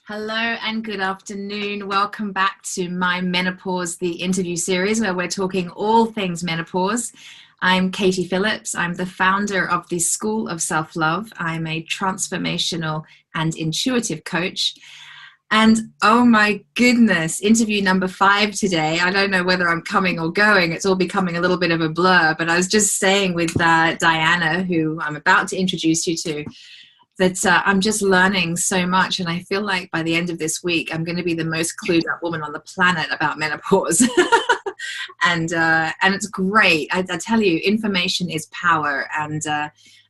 Hello and good afternoon. Welcome back to my Menopause, the interview series where we're talking all things menopause. I'm Katie Phillips. I'm the founder of the School of Self-Love. I'm a transformational and intuitive coach. And oh my goodness, interview number 5 today. I don't know whether I'm coming or going. It's all becoming a little bit of a blur, but I was just saying with Diana, who I'm about to introduce you to, that I'm just learning so much, and I feel like by the end of this week I'm going to be the most clued up woman on the planet about menopause. and it's great. I tell you, information is power, and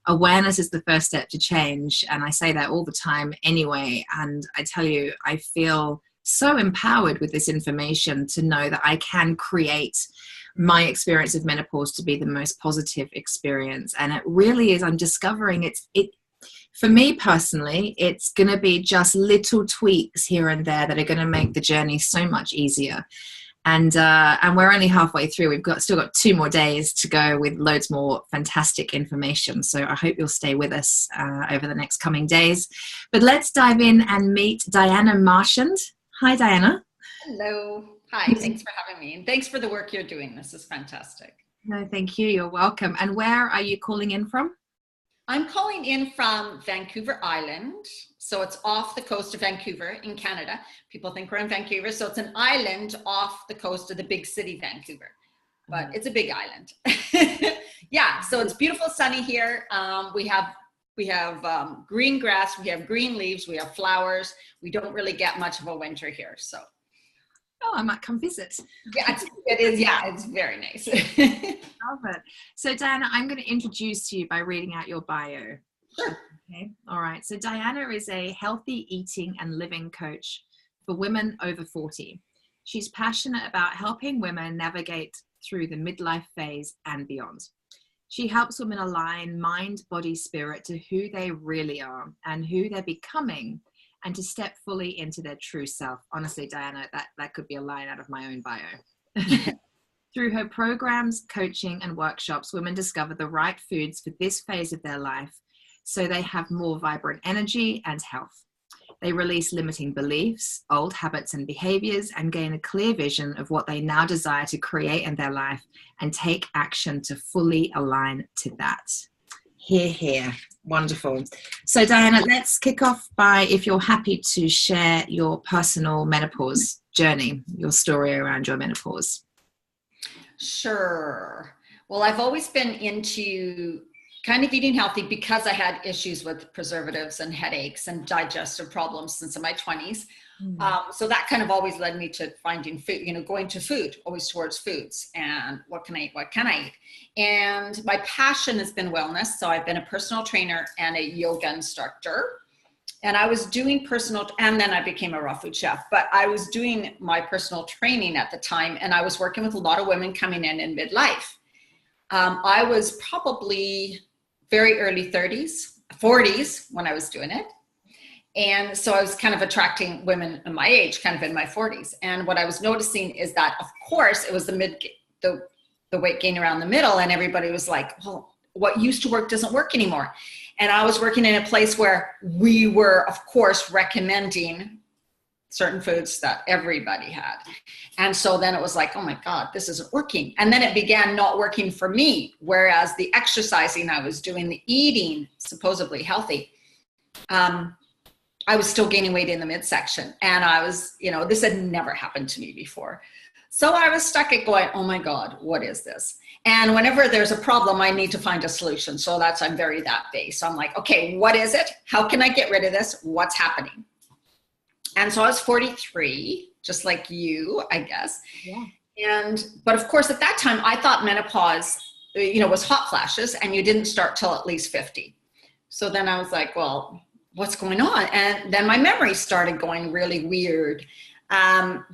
awareness is the first step to change, and I say that all the time anyway. And I tell you, I feel so empowered with this information to know that I can create my experience of menopause to be the most positive experience. And it really is, I'm discovering it for me personally, it's going to be just little tweaks here and there that are going to make the journey so much easier. And we're only halfway through. We've still got 2 more days to go with loads more fantastic information. So I hope you'll stay with us over the next coming days. But let's dive in and meet Diana Marchand. Hi, Diana. Hello. Hi. Thanks for having me. And thanks for the work you're doing. This is fantastic. No, thank you. You're welcome. And where are you calling in from? I'm calling in from Vancouver Island. So it's off the coast of Vancouver in Canada. People think we're in Vancouver. So it's an island off the coast of the big city, Vancouver. But it's a big island. Yeah, so it's beautiful, sunny here. We have green grass, we have green leaves, we have flowers. We don't really get much of a winter here. So. Oh, I might come visit. Yeah, it is. Yeah, it's very nice. Love it. So Diana, I'm going to introduce you by reading out your bio. Sure. Okay. All right. So Diana is a healthy eating and living coach for women over 40. She's passionate about helping women navigate through the midlife phase and beyond. She helps women align mind, body, spirit to who they really are and who they're becoming, and to step fully into their true self. Honestly, Diana, that could be a line out of my own bio. Through her programs, coaching, and workshops, women discover the right foods for this phase of their life so they have more vibrant energy and health. They release limiting beliefs, old habits and behaviors, and gain a clear vision of what they now desire to create in their life and take action to fully align to that. Hear, hear. Wonderful. So Diana, let's kick off by, if you're happy to share your personal menopause journey, your story around your menopause. Sure. Well, I've always been into kind of eating healthy because I had issues with preservatives and headaches and digestive problems since in my 20s. So that kind of always led me to finding food, going to food, always towards foods and what can I eat? And my passion has been wellness. So I've been a personal trainer and a yoga instructor. And I was doing and then I became a raw food chef, but I was doing my personal training at the time. And I was working with a lot of women coming in midlife. I was probably very early 30s, 40s when I was doing it. And so I was kind of attracting women in my age, kind of in my 40s. And what I was noticing is that, of course, it was the weight gain around the middle. And everybody was like, well, what used to work doesn't work anymore. And I was working in a place where we were, of course, recommending certain foods that everybody had. And so then it was like, oh my God, this isn't working. And then it began not working for me. Whereas the exercising I was doing, the eating, supposedly healthy, I was still gaining weight in the midsection. And I was, this had never happened to me before. So I was stuck at going, oh my God, what is this? And whenever there's a problem, I need to find a solution. So I'm very that based. So I'm like, okay, what is it? How can I get rid of this? What's happening? And so I was 43, just like you, I guess. Yeah. But of course, at that time, I thought menopause, was hot flashes and you didn't start till at least 50. So then I was like, well, what's going on? And then my memory started going really weird.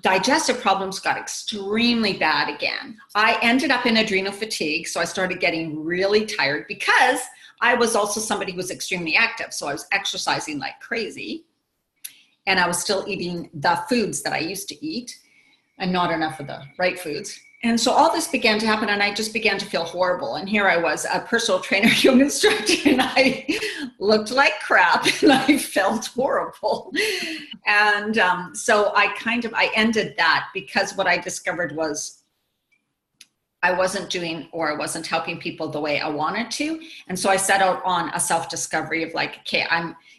Digestive problems got extremely bad again. I ended up in adrenal fatigue. So I started getting really tired because I was also somebody who was extremely active. So I was exercising like crazy. And I was still eating the foods that I used to eat and not enough of the right foods. And so all this began to happen, and I just began to feel horrible. And here I was, a personal trainer, yoga instructor, and I looked like crap, and I felt horrible. And so I ended that, because what I discovered was I wasn't helping people the way I wanted to. And so I set out on a self-discovery of like, okay,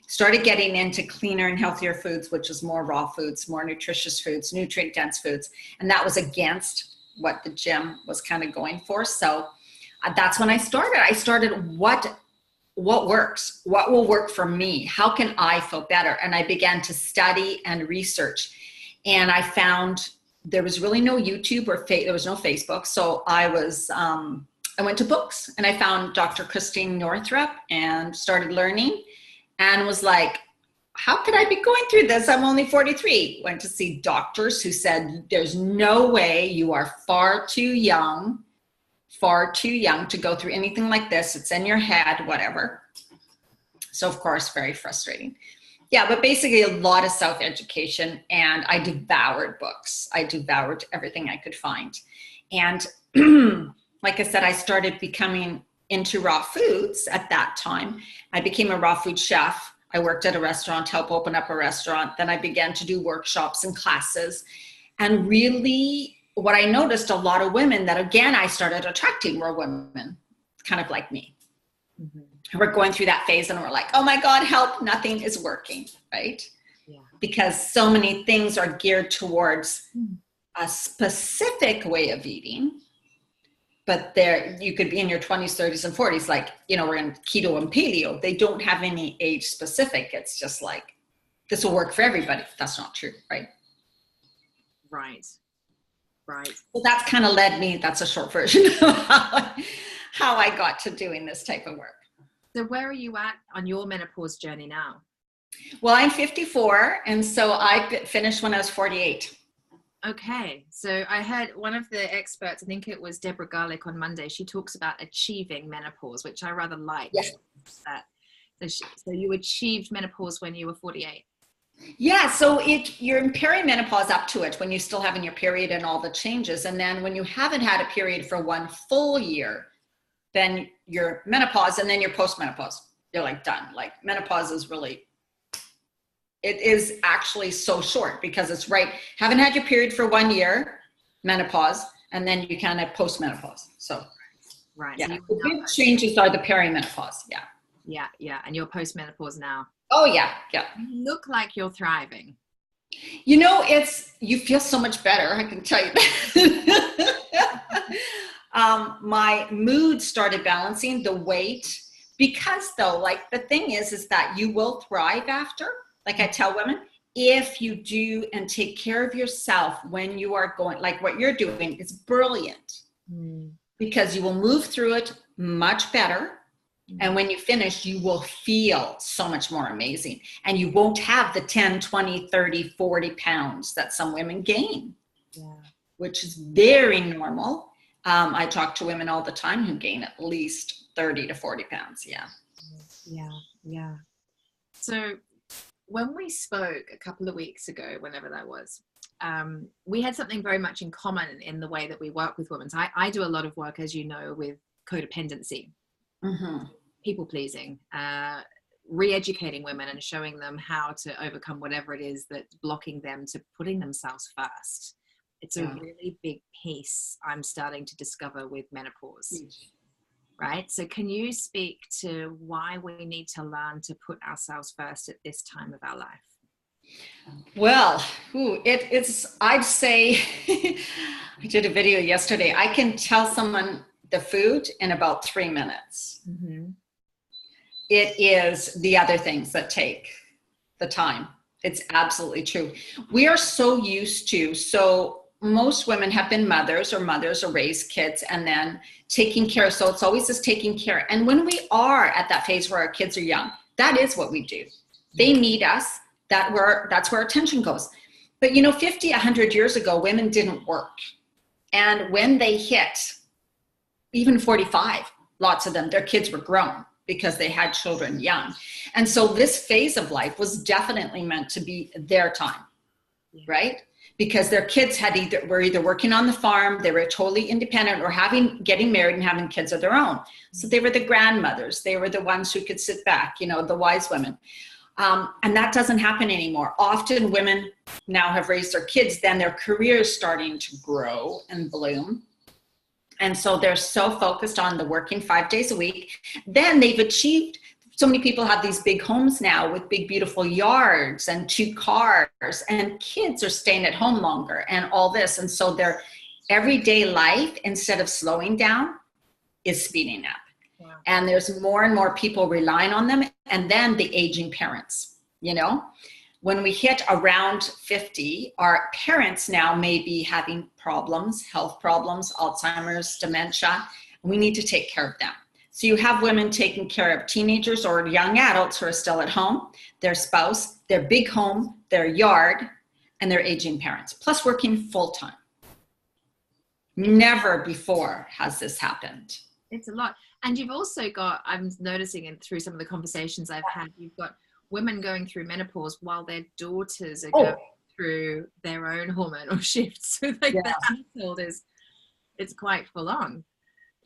started getting into cleaner and healthier foods, which is more raw foods, more nutritious foods, nutrient dense foods. And that was against what the gym was kind of going for. So that's when I started what works, what will work for me, how can I feel better? And I began to study and research, and I found there was really no YouTube or there was no Facebook. So I went to books, and I found Dr. Christine Northrup and started learning, and was like, how could I be going through this? I'm only 43. Went to see doctors who said, there's no way, you are far too young to go through anything like this. It's in your head, whatever. So of course, very frustrating. Yeah, but basically a lot of self-education, and I devoured books. I devoured everything I could find. And like I said, I started becoming into raw foods at that time. I became a raw food chef. I worked at a restaurant, helped open up a restaurant. Then I began to do workshops and classes. And really what I noticed, a lot of women that, again, I started attracting were women kind of like me. Mm-hmm. We're going through that phase, and we're like, oh my God, help, nothing is working, right? Yeah. Because so many things are geared towards a specific way of eating. But you could be in your 20s, 30s, and 40s, like, we're in keto and paleo. They don't have any age specific. It's just like, this will work for everybody. That's not true, right? Right. Well, that's kind of that's a short version of how I got to doing this type of work. So where are you at on your menopause journey now? Well, I'm 54. And so I finished when I was 48. Okay, so I heard one of the experts, I think it was Deborah Garlick on Monday, she talks about achieving menopause, which I rather like. Yes. So you achieved menopause when you were 48? Yeah, so you're in perimenopause up to it, when you're still having your period and all the changes. And then when you haven't had a period for one full year, then you're menopause, and then you're postmenopause. You're like done. Like menopause is really... It is actually so short, because it's haven't had your period for 1 year, menopause, and then you kind of postmenopause. So, right. Yeah. So the big changes are the perimenopause. Yeah. Yeah. And you're postmenopause now. Oh yeah. You look like you're thriving. You feel so much better. I can tell you that. My mood started balancing, the weight, because though, like the thing is that you will thrive after. Like I tell women, if you do and take care of yourself when you are going, like what you're doing is brilliant, because you will move through it much better. And when you finish, you will feel so much more amazing. And you won't have the 10, 20, 30, 40 pounds that some women gain, which is very normal. I talk to women all the time who gain at least 30 to 40 pounds. Yeah. So when we spoke a couple of weeks ago, whenever that was, we had something very much in common in the way that we work with women. So I do a lot of work, as you know, with codependency, people pleasing, re-educating women and showing them how to overcome whatever it is that's blocking them to putting themselves first. It's a really big piece I'm starting to discover with menopause. Right? So can you speak to why we need to learn to put ourselves first at this time of our life? Well, I'd say, I did a video yesterday. I can tell someone the food in about 3 minutes. It is the other things that take the time. It's absolutely true. We are so used to, most women have been mothers or raised kids and then taking care. So it's always this taking care. And when we are at that phase where our kids are young, that is what we do. They need us. That's where our attention goes. But 50, 100 years ago, women didn't work. And when they hit even 45, lots of them, their kids were grown because they had children young. And so this phase of life was definitely meant to be their time, right? because their kids were either working on the farm, they were totally independent, or getting married and having kids of their own. So they were the grandmothers. They were the ones who could sit back, the wise women. And that doesn't happen anymore. Often women now have raised their kids, then their career is starting to grow and bloom. And so they're so focused on the working 5 days a week. Then they've achieved, so many people have these big homes now with big, beautiful yards and 2 cars, and kids are staying at home longer and all this. And so their everyday life, instead of slowing down, is speeding up. Wow. And there's more and more people relying on them. And then the aging parents, when we hit around 50, our parents now may be having problems, health problems, Alzheimer's, dementia. We need to take care of them. So you have women taking care of teenagers or young adults who are still at home, their spouse, their big home, their yard, and their aging parents, plus working full time. Never before has this happened. It's a lot. And you've also got, I'm noticing and through some of the conversations I've had, you've got women going through menopause while their daughters are going through their own hormonal shifts. So the household it's quite full on.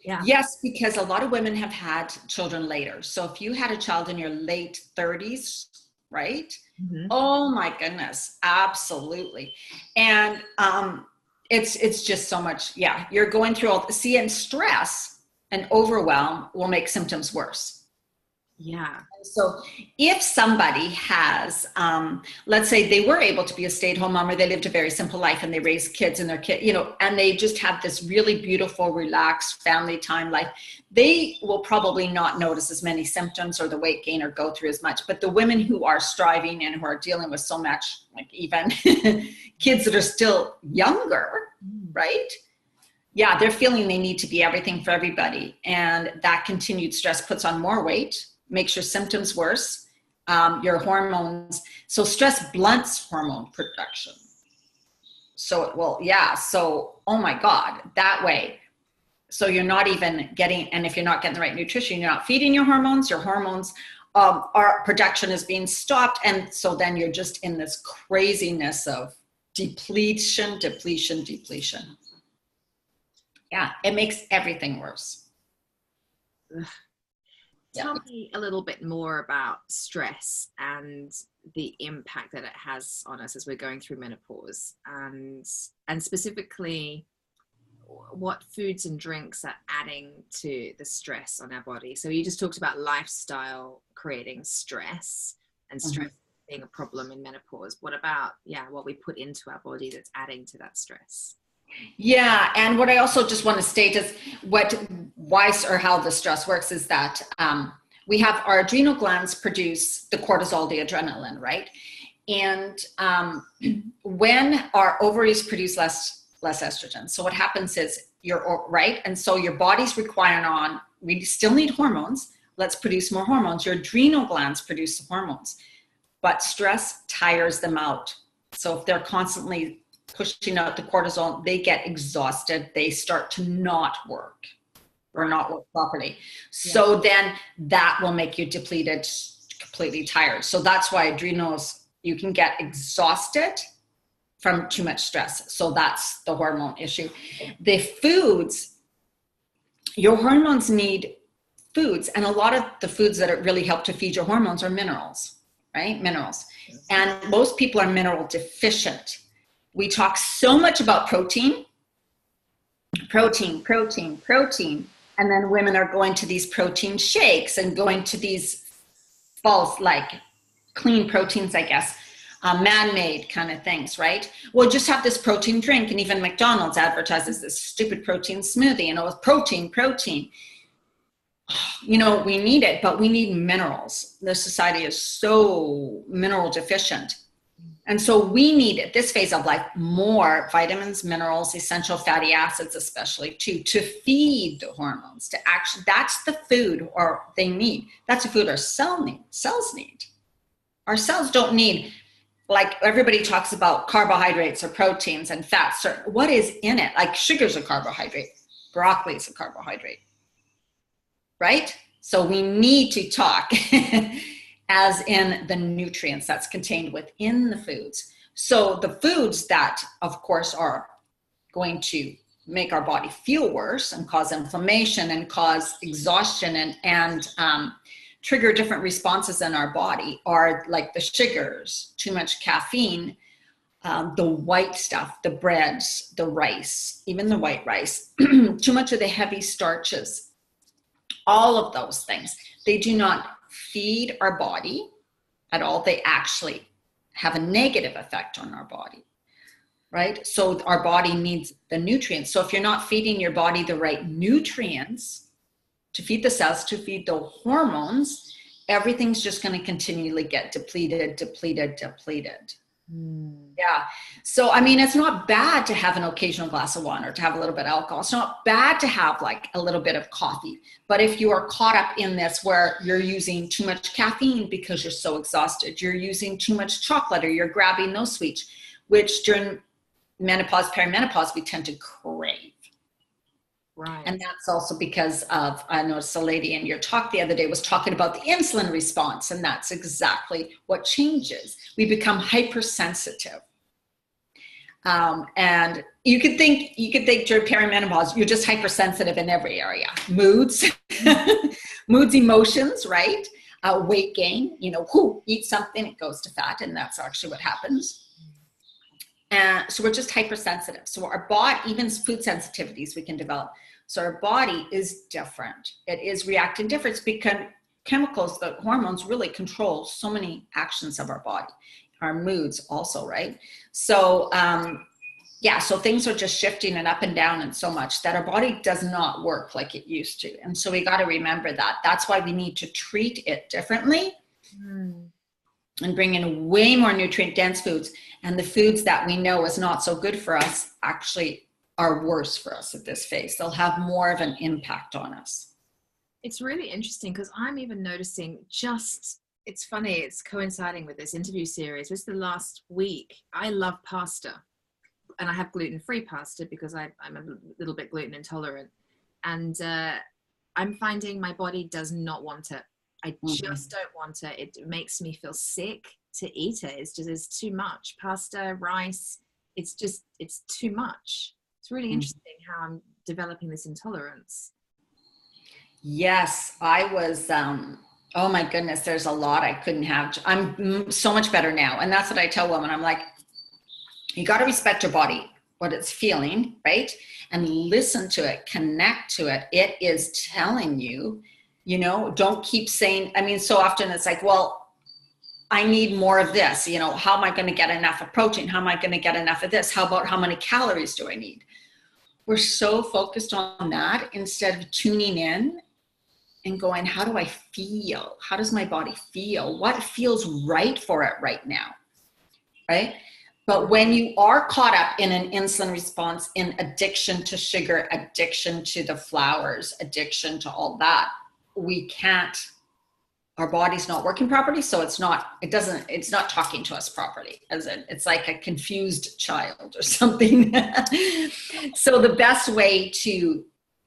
Yeah. Yes, because a lot of women have had children later. So if you had a child in your late 30s, right? Mm-hmm. Oh my goodness, absolutely. And it's just so much. Yeah, you're going through and stress and overwhelm will make symptoms worse. Yeah. So if somebody has, let's say they were able to be a stay-at-home mom, or they lived a very simple life and they raised kids and their kid, and they just have this really beautiful, relaxed family time life, they will probably not notice as many symptoms or the weight gain or go through as much. But the women who are striving and who are dealing with so much, like even kids that are still younger, right? Yeah, they're feeling they need to be everything for everybody. And that continued stress puts on more weight, makes your symptoms worse, your hormones. So stress blunts hormone production. So, oh my God, that way. So you're not even getting, and if you're not getting the right nutrition, you're not feeding your hormones our production is being stopped. And so then you're just in this craziness of depletion. Yeah, it makes everything worse. Tell me a little bit more about stress and the impact that it has on us as we're going through menopause, and specifically what foods and drinks are adding to the stress on our body. So you just talked about lifestyle creating stress and stress being a problem in menopause. What about, what we put into our body that's adding to that stress? Yeah, and what I also just want to state is how the stress works is that we have our adrenal glands produce the cortisol, the adrenaline, right? And when our ovaries produce less estrogen, so what happens is and so your body's requiring we still need hormones. Let's produce more hormones. Your adrenal glands produce the hormones, but stress tires them out. So if they're constantly pushing out the cortisol, they get exhausted. They start to not work properly. Yeah. So then that will make you depleted, completely tired. So that's why adrenals, you can get exhausted from too much stress. So that's the hormone issue. The foods, your hormones need foods. And a lot of the foods that really help to feed your hormones are minerals, right? Minerals. And most people are mineral deficient. We talk so much about protein. And then women are going to these protein shakes and going to these false, like clean proteins, I guess, man-made kind of things, right? Well, just have this protein drink. And even McDonald's advertises this stupid protein smoothie, with protein. We need it, but we need minerals. The society is so mineral deficient. And so we need, at this phase of life, more vitamins, minerals, essential fatty acids, especially to feed the hormones, that's the food they need. That's the food our cells need. Our cells don't need, like everybody talks about carbohydrates or proteins and fats. What is in it? Like sugar's a carbohydrate, broccoli is a carbohydrate, right? So we need to talk as in the nutrients that's contained within the foods. So the foods that, of course, are going to make our body feel worse and cause inflammation and cause exhaustion and trigger different responses in our body are like the sugars, too much caffeine, the white stuff, the breads, the rice, even the white rice, too much of the heavy starches, all of those things. They do not feed our body at all. They actually have a negative effect on our body, right? So our body needs the nutrients. So if you're not feeding your body the right nutrients to feed the cells, to feed the hormones, everything's just going to continually get depleted. Yeah. So, I mean, it's not bad to have an occasional glass of wine or to have a little bit of alcohol. It's not bad to have like a little bit of coffee. But if you are caught up in this where you're using too much caffeine because you're so exhausted, you're using too much chocolate, or you're grabbing those sweets, which during menopause, perimenopause, we tend to crave. Right. And that's also because of, I noticed a lady in your talk the other day was talking about the insulin response, and that's exactly what changes. We become hypersensitive. And you could think during perimenopause, you're just hypersensitive in every area. Moods, emotions, right? Weight gain, eat something, it goes to fat, and that's actually what happens. And so we're just hypersensitive. So our body, even food sensitivities we can develop. So our body is different. It is reacting different because chemicals, the hormones really control so many actions of our body, our moods also, right? So, so things are just shifting and up and down and so much that our body does not work like it used to. And so we got to remember that. That's why we need to treat it differently and bring in way more nutrient dense foods. And the foods that we know is not so good for us actually are worse for us at this phase. They'll have more of an impact on us. It's really interesting because I'm even noticing it's funny, it's coinciding with this interview series. This is the last week. I love pasta, and I have gluten-free pasta because I'm a little bit gluten intolerant. And I'm finding my body does not want it. I just don't want it. It makes me feel sick to eat it. It's too much. Pasta, rice, it's too much. It's really interesting how I'm developing this intolerance. Yes, I was, oh my goodness, there's a lot I couldn't have. I'm so much better now. And that's what I tell women. I'm like, you got to respect your body, what it's feeling, right? And listen to it, connect to it. It is telling you, don't keep saying, so often it's like, well, I need more of this. How am I going to get enough of protein? How am I going to get enough of this? How about how many calories do I need? We're so focused on that instead of tuning in and going, how do I feel? How does my body feel? What feels right for it right now? Right? But when you are caught up in an insulin response, in addiction to sugar, addiction to the flours, addiction to all that, our body's not working properly. So it's not talking to us properly. It's like a confused child or something. So the best way to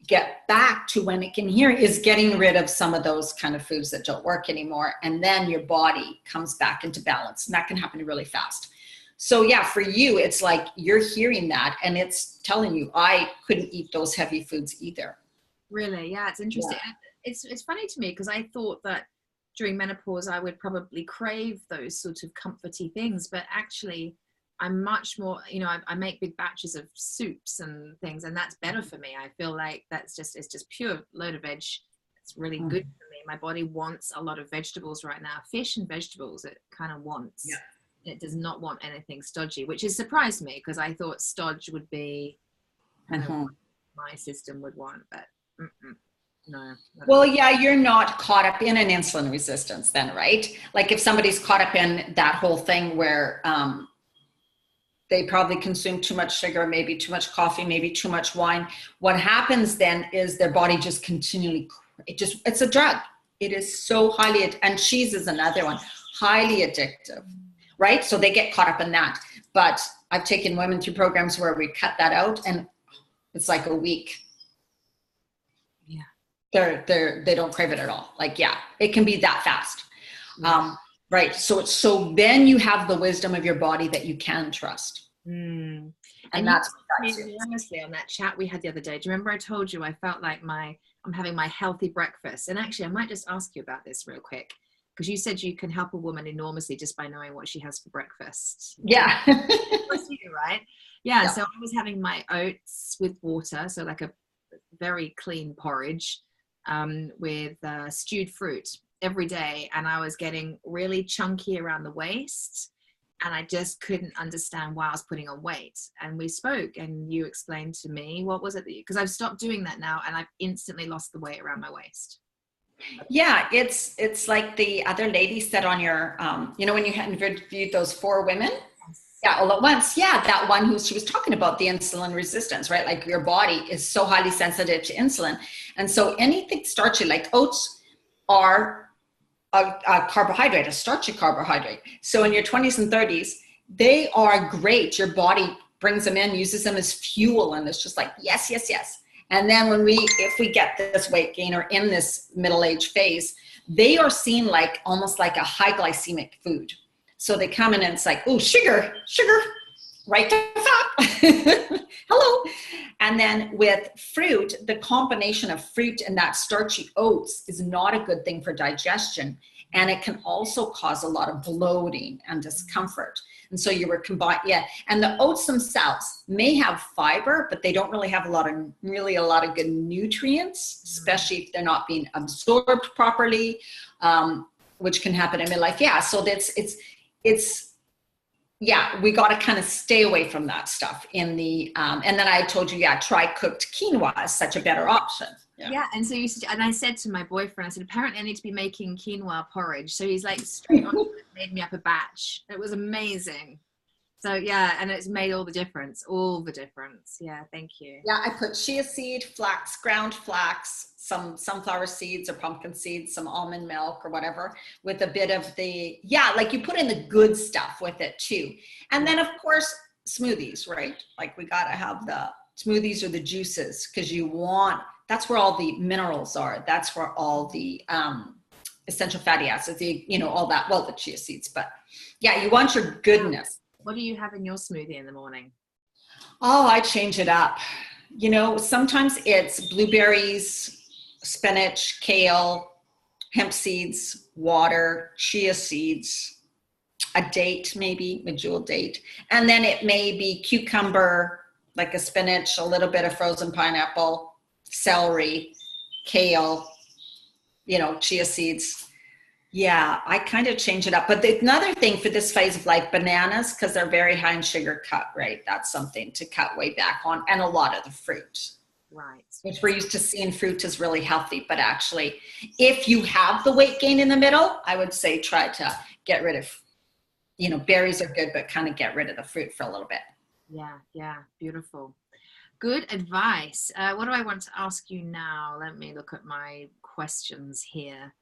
get back to when it can hear is getting rid of some of those kind of foods that don't work anymore. And then your body comes back into balance, and that can happen really fast. So yeah, for you, it's like you're hearing that and it's telling you, I couldn't eat those heavy foods either. Really? Yeah, it's interesting. Yeah. It's funny to me because I thought that during menopause, I would probably crave those sort of comforty things, but actually I'm much more, I make big batches of soups and things, and that's better for me. I feel like it's just pure load of veg. It's really good for me. My body wants a lot of vegetables right now. Fish and vegetables, it kind of wants. Yeah. It does not want anything stodgy, which has surprised me because I thought stodge would be kind of what my system would want, but no. Well, yeah, you're not caught up in an insulin resistance then, right? Like if somebody's caught up in that whole thing where they probably consume too much sugar, maybe too much coffee, maybe too much wine. What happens then is their body just continually, it's a drug. It is so and cheese is another one, highly addictive, right? So they get caught up in that. But I've taken women through programs where we cut that out and it's like a week. They don't crave it at all. Like, yeah, it can be that fast. Right. So then you have the wisdom of your body that you can trust. Mm. And you that's what me honestly on that chat we had the other day. Do you remember I told you I felt like I'm having my healthy breakfast? And actually, I might just ask you about this real quick, because you said you can help a woman enormously just by knowing what she has for breakfast. Yeah. Right? Yeah. Yeah. So I was having my oats with water, so like a very clean porridge, with stewed fruit every day, and I was getting really chunky around the waist, and I just couldn't understand why I was putting on weight. And we spoke, and you explained to me, what was it that because I've stopped doing that now, and I've instantly lost the weight around my waist. Yeah, it's like the other lady said on your, when you had interviewed those 4 women, yeah, all at once. Yeah, that one she was talking about the insulin resistance, right? Like your body is so highly sensitive to insulin. And so anything starchy, like oats are a carbohydrate, a starchy carbohydrate. So in your 20s and 30s, they are great. Your body brings them in, uses them as fuel, and it's just like, yes, yes, yes. And then if we get this weight gain or in this middle-age phase, they are seen like almost like a high glycemic food. So they come in and it's like, oh, sugar, right to fat. Hello. And then with fruit, the combination of fruit and that starchy oats is not a good thing for digestion. And it can also cause a lot of bloating and discomfort. And so you were combined, yeah. And the oats themselves may have fiber, but they don't really have a lot of good nutrients, especially if they're not being absorbed properly, which can happen in midlife. Yeah. So we got to kind of stay away from that stuff in the, and then I told you, try cooked quinoa is such a better option. Yeah. And so and I said to my boyfriend, I said, apparently I need to be making quinoa porridge. So he's like straight on made me up a batch. It was amazing. So yeah, and it's made all the difference. Yeah, thank you. Yeah, I put chia seed, ground flax, some sunflower seeds or pumpkin seeds, some almond milk or whatever, with a bit of like you put in the good stuff with it too. And then of course, smoothies, right? Like we got to have the smoothies or the juices, because that's where all the minerals are. That's where all the essential fatty acids, all that, well, the chia seeds, but yeah, you want your goodness. What do you have in your smoothie in the morning? Oh, I change it up. Sometimes it's blueberries, spinach, kale, hemp seeds, water, chia seeds, a date, maybe a jewel date. And then it may be cucumber, like a spinach, a little bit of frozen pineapple, celery, kale, chia seeds. Yeah, I kind of change it up. But another thing for this phase of life, bananas, because they're very high in sugar cut, right? That's something to cut way back on. And a lot of the fruit. Right. Which we're used to seeing fruit is really healthy. But actually, if you have the weight gain in the middle, I would say try to get rid of, berries are good, but kind of get rid of the fruit for a little bit. Yeah, beautiful. Good advice. What do I want to ask you now? Let me look at my questions here.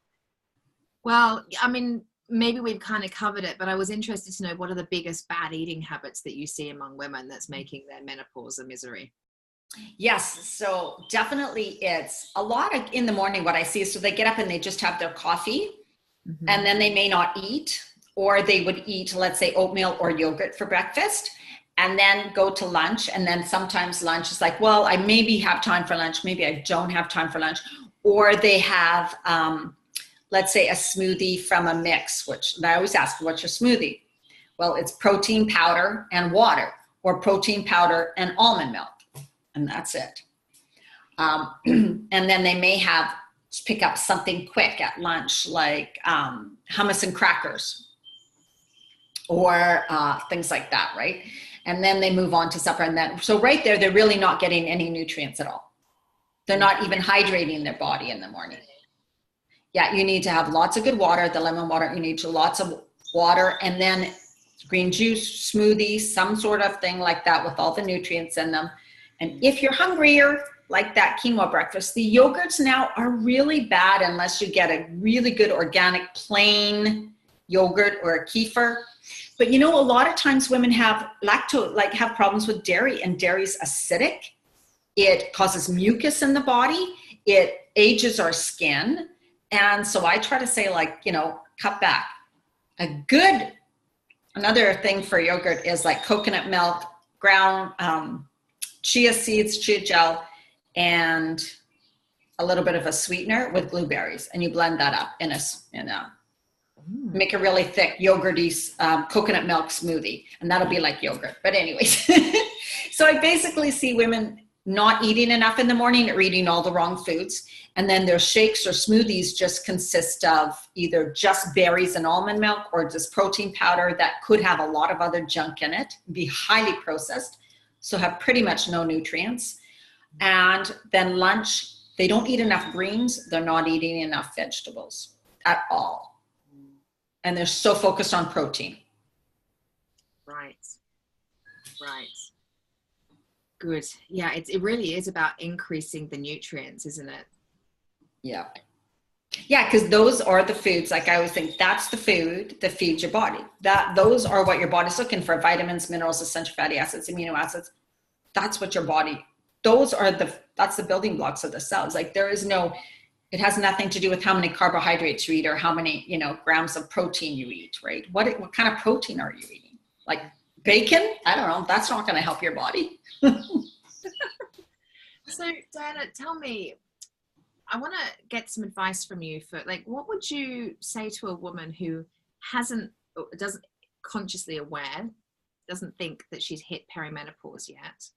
Well, I mean, maybe we've kind of covered it, but I was interested to know, what are the biggest bad eating habits that you see among women that's making their menopause a misery? Yes. So definitely it's a lot of in the morning. What I see is, so they get up and they just have their coffee, and then they may not eat, or they would eat, let's say, oatmeal or yogurt for breakfast, and then go to lunch. And then sometimes lunch is like, well, I maybe have time for lunch. Maybe I don't have time for lunch. Or they have, let's say, a smoothie from a mix, which I always ask, what's your smoothie? Well, it's protein powder and water, or protein powder and almond milk. And that's it. And then they may pick up something quick at lunch, like hummus and crackers, or things like that, right? And then they move on to supper. And then, so right there, they're really not getting any nutrients at all. They're not even hydrating their body in the morning. Yeah, you need to have lots of good water, the lemon water. You need lots of water, and then green juice, smoothie, some sort of thing like that with all the nutrients in them. And if you're hungrier, like that quinoa breakfast, the yogurts now are really bad unless you get a really good organic plain yogurt or a kefir. But a lot of times women have have problems with dairy, and dairy's acidic. It causes mucus in the body. It ages our skin. And so I try to say, cut back. Another thing for yogurt is like coconut milk, ground chia seeds, chia gel, and a little bit of a sweetener with blueberries, and you blend that up in a make a really thick yogurty coconut milk smoothie, and that'll be like yogurt. But anyways, so I basically see women not eating enough in the morning or eating all the wrong foods, and then their shakes or smoothies just consist of either just berries and almond milk or just protein powder that could have a lot of other junk in it, be highly processed, so have pretty much no nutrients. And then lunch, they don't eat enough greens, they're not eating enough vegetables at all. And they're so focused on protein. Right. Good. Yeah, it really is about increasing the nutrients, isn't it? Yeah. Yeah, because those are the foods, like I always think, that's the food that feeds your body. Those are what your body's looking for: vitamins, minerals, essential fatty acids, amino acids. That's what your body, that's the building blocks of the cells. Like it has nothing to do with how many carbohydrates you eat or how many, grams of protein you eat, right? What kind of protein are you eating? Like bacon? I don't know. That's not going to help your body. So Diana, tell me, I want to get some advice from you for what would you say to a woman who doesn't consciously aware, doesn't think that she's hit perimenopause yet?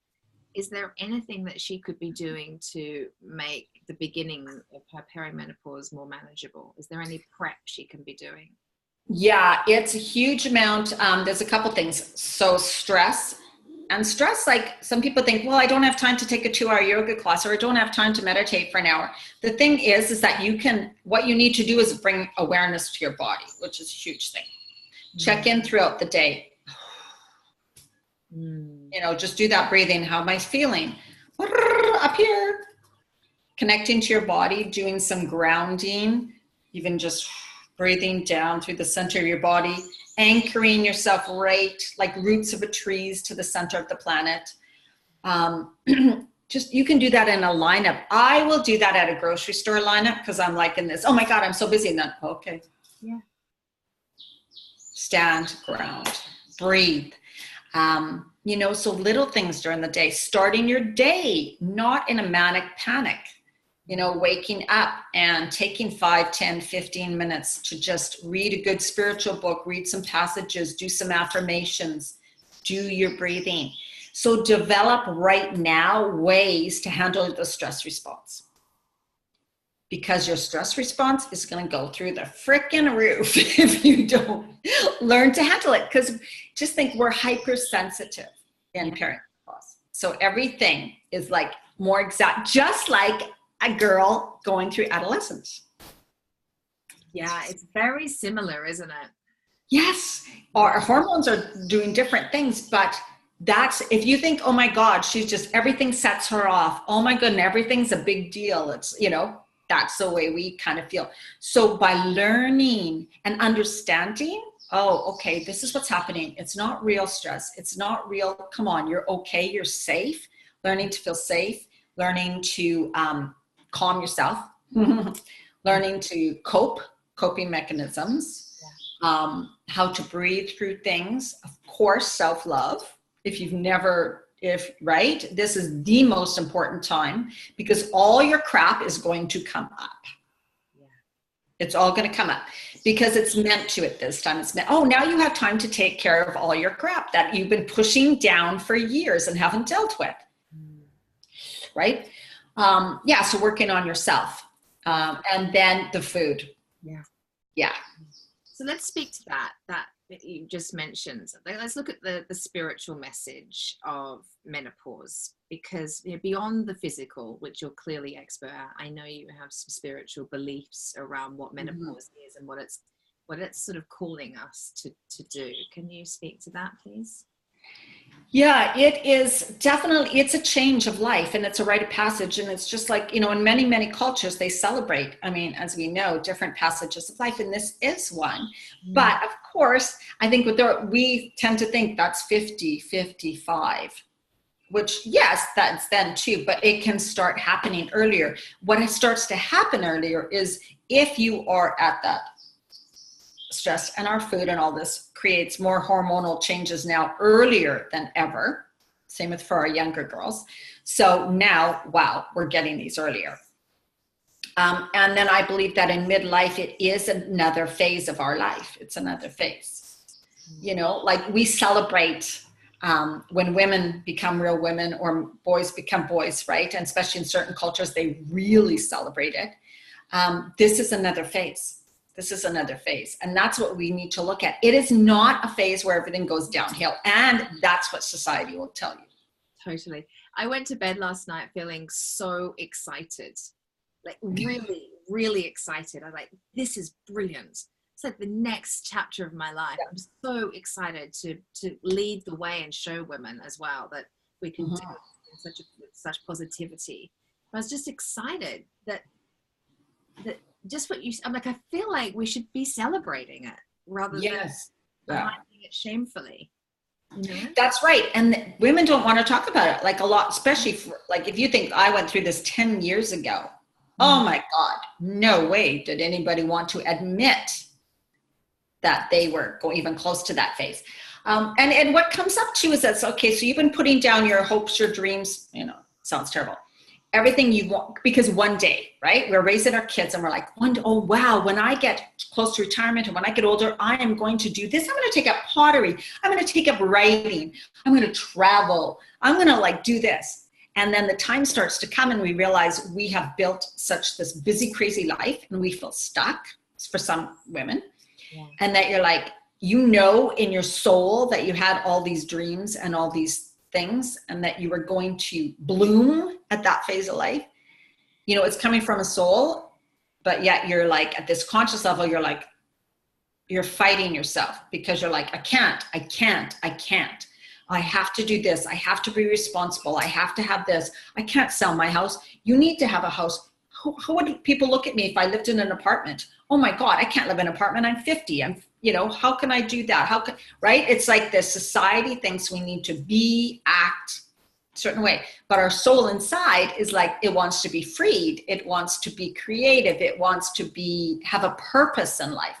Is there anything that she could be doing to make the beginning of her perimenopause more manageable? Is there any prep she can be doing? Yeah, it's a huge amount. There's a couple things. So stress, like some people think, well, I don't have time to take a 2-hour yoga class, or I don't have time to meditate for an hour. The thing is that what you need to do is bring awareness to your body, which is a huge thing. Check in throughout the day. Just do that breathing. How am I feeling? Up here. Connecting to your body, doing some grounding, even just breathing down through the center of your body, anchoring yourself right like roots of a trees to the center of the planet. You can do that in a lineup. I will do that at a grocery store lineup because I'm like in this, oh my God, I'm so busy. And then, okay. Yeah. Stand, ground, breathe. So little things during the day, starting your day, not in a manic panic, waking up and taking 5, 10, 15 minutes to just read a good spiritual book, read some passages, do some affirmations, do your breathing. So develop right now ways to handle the stress response, because your stress response is going to go through the frickin' roof if you don't learn to handle it. Because just think, we're hypersensitive in perimenopause. So everything is like more exact, just like a girl going through adolescence. Yeah, it's very similar, isn't it? Yes. Our hormones are doing different things, but if you think, oh my God, everything sets her off. Oh my goodness, everything's a big deal. It's, that's the way we kind of feel. So by learning and understanding, oh, okay, this is what's happening. It's not real stress. It's not real. Come on, you're okay. You're safe. Learning to feel safe, learning to calm yourself, learning to coping mechanisms, how to breathe through things. Of course, self-love. Right? This is the most important time, because all your crap is going to come up. Yeah. It's all going to come up because it's meant to at this time. Now you have time to take care of all your crap that you've been pushing down for years and haven't dealt with. Right? So working on yourself. And then the food. Yeah. Yeah. So let's speak to that you just mentioned. Let's look at the spiritual message of menopause, because beyond the physical, which you're clearly expert at, I know you have some spiritual beliefs around what menopause is and what it's sort of calling us to do. Can you speak to that, please? Yeah, it is definitely, it's a change of life, and it's a rite of passage. And it's just like, in many, many cultures, they celebrate, as we know, different passages of life. And this is one. But of course, I think we tend to think that's 50, 55, which yes, that's then too, but it can start happening earlier. What starts to happen earlier is if you are at that stress and our food and all this creates more hormonal changes now earlier than ever. Same with for our younger girls. So now, wow, we're getting these earlier. And then I believe that in midlife, it is another phase of our life. It's another phase. You know, like we celebrate when women become real women or boys become boys, right? And especially in certain cultures, they really celebrate it. This is another phase. This is another phase. And that's what we need to look at. It is not a phase where everything goes downhill. And that's what society will tell you. Totally. I went to bed last night feeling so excited, like really, really excited. I was like, this is brilliant. It's like the next chapter of my life. I'm so excited to lead the way and show women as well that we can do it with such positivity. I was just excited that just what you, I'm like, I feel like we should be celebrating it rather than hiding it shamefully. You know? That's right. And women don't want to talk about it, like a lot, especially for, like, if you think I went through this 10 years ago, oh my God, no way did anybody want to admit that they were going even close to that phase. And what comes up to you is that's okay. So you've been putting down your hopes, your dreams, you know, sounds terrible. Everything you want, because one day, right? We're raising our kids and we're like, oh wow, when I get close to retirement and when I get older, I am going to do this. I'm going to take up pottery. I'm going to take up writing. I'm going to travel. I'm going to like do this. And then the time starts to come and we realize we have built such this busy, crazy life and we feel stuck for some women. Yeah. And that you're like, you know, in your soul that you had all these dreams and all these things and that you were going to bloom at that phase of life. You know, it's coming from a soul, but yet you're like at this conscious level, you're like, you're fighting yourself because you're like, I can't. I have to do this. I have to be responsible. I have to have this. I can't sell my house. You need to have a house. How would people look at me if I lived in an apartment? Oh my God, I can't live in an apartment. I'm 50. You know, how can I do that? Right? It's like the society thinks we need to act a certain way, but our soul inside is like, it wants to be freed. It wants to be creative. It wants to have a purpose in life.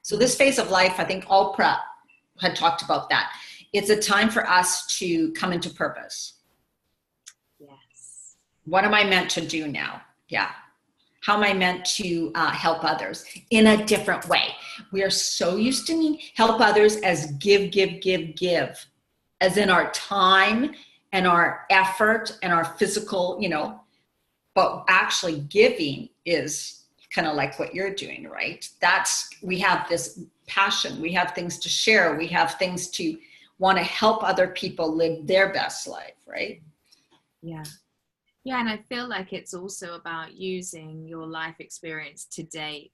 So this phase of life, I think Oprah had talked about that. It's a time for us to come into purpose. Yes. What am I meant to do now? Yeah. How am I meant to help others in a different way? We are so used to help others as give, as in our time and our effort and our physical, you know, but actually giving is kind of like what you're doing, right? We have this passion. We have things to share. We have things to want to help other people live their best life, right? Yeah. Yeah, and I feel like it's also about using your life experience to date,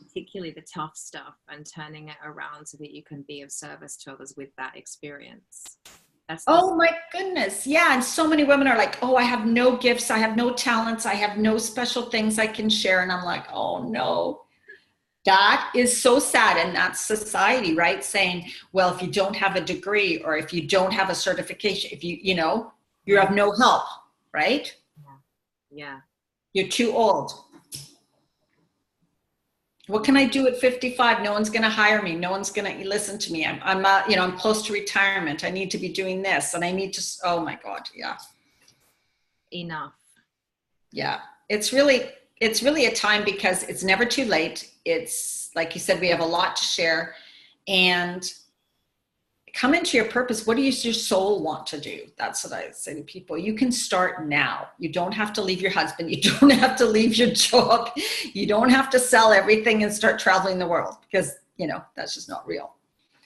particularly the tough stuff, and turning it around so that you can be of service to others with that experience. Oh my goodness. Yeah. And so many women are like, oh, I have no gifts. I have no talents. I have no special things I can share. And I'm like, oh no. That is so sad. And that's society, right? Saying, well, if you don't have a degree or if you don't have a certification, if you have no help. Right? Yeah. You're too old. What can I do at 55? No one's going to hire me. No one's going to listen to me. I'm close to retirement. I need to be doing this and I need to, oh my God. Yeah. Enough. Yeah. It's really a time because it's never too late. It's like you said, we have a lot to share and come into your purpose. What does your soul want to do? That's what I say to people. You can start now. You don't have to leave your husband. You don't have to leave your job. You don't have to sell everything and start traveling the world because, that's just not real.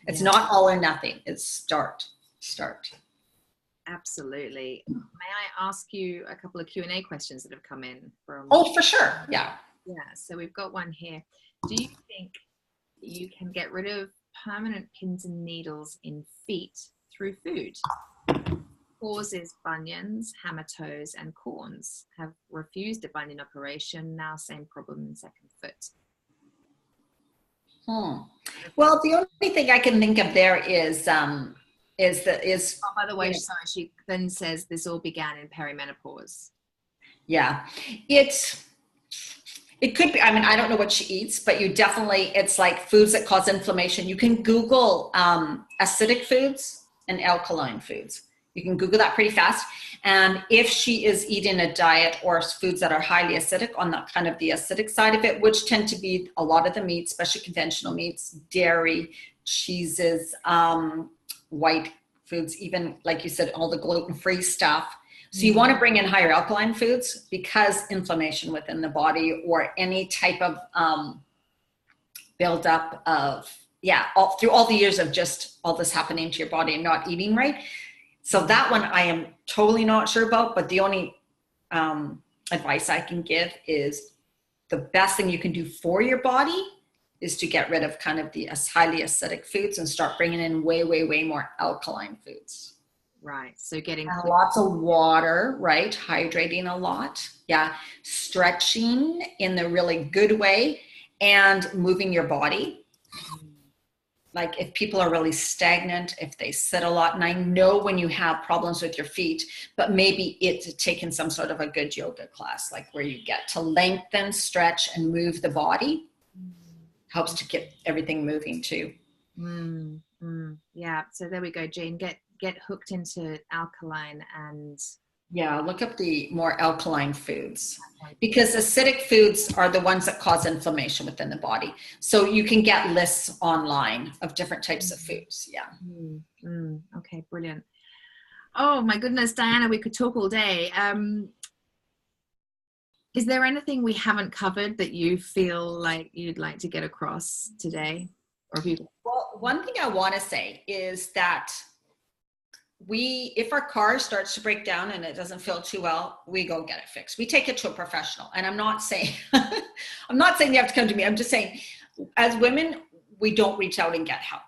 It's not all or nothing. It's start. Absolutely. May I ask you a couple of Q&A questions that have come in from? Oh, for sure. Yeah. Yeah. So we've got one here. Do you think you can get rid of permanent pins and needles in feet through food? Causes bunions, hammer toes, and corns. Have refused a bunion operation. Now same problem in second foot. Well, the only thing I can think of there is. Oh, by the way, sorry. She then says this all began in perimenopause. Yeah, It could be, I mean, I don't know what she eats, but you definitely, it's like foods that cause inflammation. You can Google acidic foods and alkaline foods. You can Google that pretty fast. And if she is eating a diet or foods that are highly acidic, on the kind of the acidic side of it, which tend to be a lot of the meats, especially conventional meats, dairy, cheeses, white foods, even like you said, all the gluten-free stuff. So you want to bring in higher alkaline foods, because inflammation within the body or any type of buildup of, through all the years of just all this happening to your body and not eating right. So that one I am totally not sure about, but the only advice I can give is the best thing you can do for your body is to get rid of kind of the highly acidic foods and start bringing in way, way, way more alkaline foods. Right. So getting lots of water, right? Hydrating a lot. Yeah. Stretching in the really good way and moving your body. Like if people are really stagnant, if they sit a lot, and I know when you have problems with your feet, but maybe it's taking some sort of a good yoga class, like where you get to lengthen, stretch, and move the body, helps to get everything moving too. Yeah. So there we go, Jane. Get hooked into alkaline and look up the more alkaline foods, because acidic foods are the ones that cause inflammation within the body. So you can get lists online of different types of foods. Okay, brilliant. Oh my goodness, Diana, we could talk all day. Is there anything we haven't covered that you feel like you'd like to get across today? Or Well, one thing I want to say is that if our car starts to break down and it doesn't feel too well, we go get it fixed. We take it to a professional. And I'm not saying you have to come to me. I'm just saying, as women, we don't reach out and get help.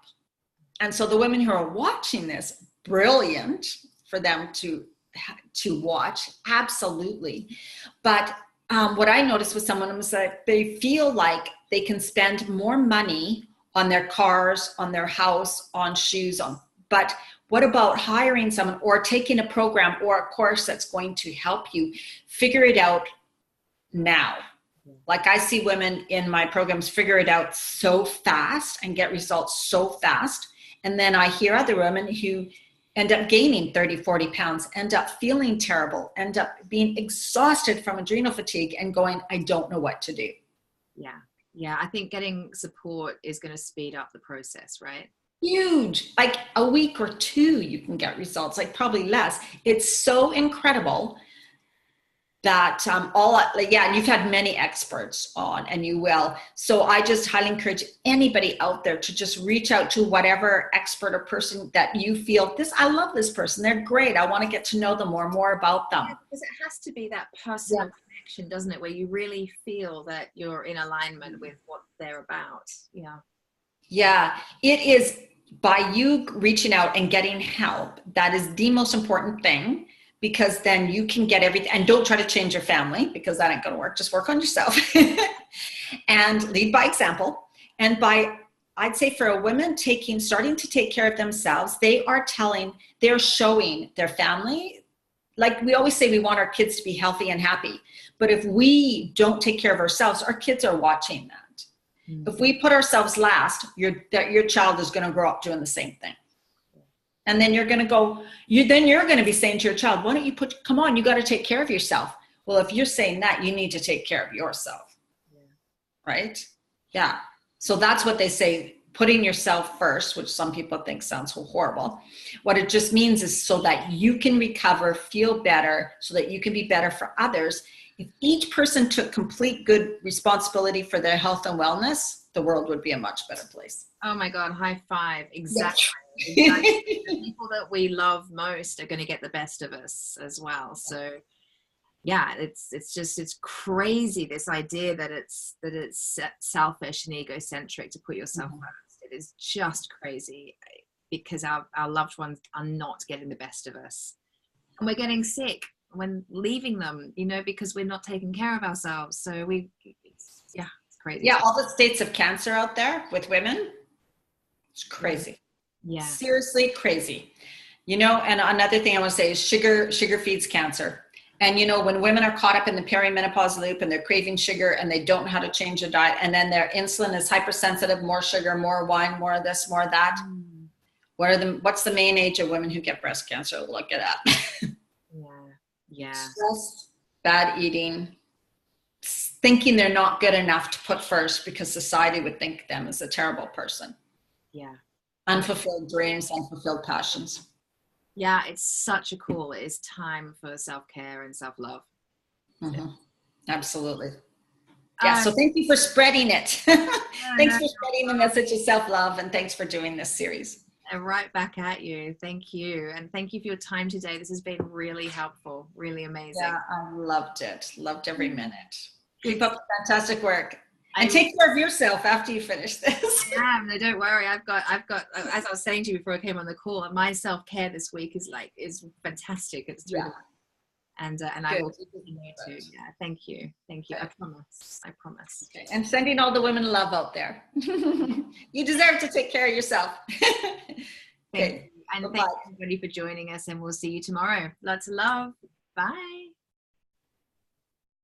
And so the women who are watching this, brilliant for them to watch, absolutely. But what I noticed with someone was that they feel like they can spend more money on their cars, on their house, on shoes, but what about hiring someone or taking a program or a course that's going to help you figure it out now? Like I see women in my programs figure it out so fast and get results so fast. And then I hear other women who end up gaining 30, 40 pounds, end up feeling terrible, end up being exhausted from adrenal fatigue and going, I don't know what to do. Yeah. I think getting support is going to speed up the process, right? Huge. Like a week or two you can get results, like probably less. It's so incredible that and you've had many experts on, and you will. So I just highly encourage anybody out there to just reach out to whatever expert or person that you feel, I love this person, they're great, I want to get to know them more about them. Because it has to be that personal connection, doesn't it, where you really feel that you're in alignment with what they're about. Yeah, it is. By you reaching out and getting help, that is the most important thing, because then you can get everything. And don't try to change your family, because that ain't going to work. Just work on yourself and lead by example. And I'd say for a woman starting to take care of themselves, they're showing their family. Like we always say, we want our kids to be healthy and happy. But if we don't take care of ourselves, our kids are watching that. If we put ourselves last, your child is going to grow up doing the same thing. And then you're going to be saying to your child, why don't you come on, you got to take care of yourself. Well, if you're saying that, you need to take care of yourself. Right? Yeah. So that's what they say, putting yourself first, which some people think sounds so horrible. What it just means is so that you can recover, feel better, so that you can be better for others. If each person took complete good responsibility for their health and wellness, the world would be a much better place. Oh my God, high five. Exactly. The people that we love most are going to get the best of us as well. So yeah, it's crazy, this idea that it's selfish and egocentric to put yourself first. It is just crazy, because our loved ones are not getting the best of us, and we're getting sick when leaving them, because we're not taking care of ourselves. So it's crazy. Yeah, all the states of cancer out there with women, it's crazy. Yeah, seriously crazy. And another thing I want to say is sugar feeds cancer. And, you know, when women are caught up in the perimenopause loop and they're craving sugar and they don't know how to change their diet, and then their insulin is hypersensitive, more sugar, more wine, more of this, more of that. What's the main age of women who get breast cancer? Look it up. Yeah. Stress, bad eating, thinking they're not good enough to put first because society would think them as a terrible person. Yeah. Unfulfilled dreams, unfulfilled passions. Yeah, it's such a call. It is time for self-care and self-love. Absolutely. Yeah, so thank you for spreading it. Thanks for spreading the message of self-love, and thanks for doing this series. And right back at you. Thank you. And thank you for your time today. This has been really helpful, really amazing. Yeah, I loved it. Loved every minute. Keep up the fantastic work. And take care of yourself after you finish this. Yeah, no, don't worry. I've got, as I was saying to you before I came on the call, my self-care this week is fantastic. It's through and I will continue to. Yeah, thank you. Okay. I promise. Okay. And sending all the women love out there. You deserve to take care of yourself. Thank you. And thank you everybody for joining us, and we'll see you tomorrow. Lots of love. Bye.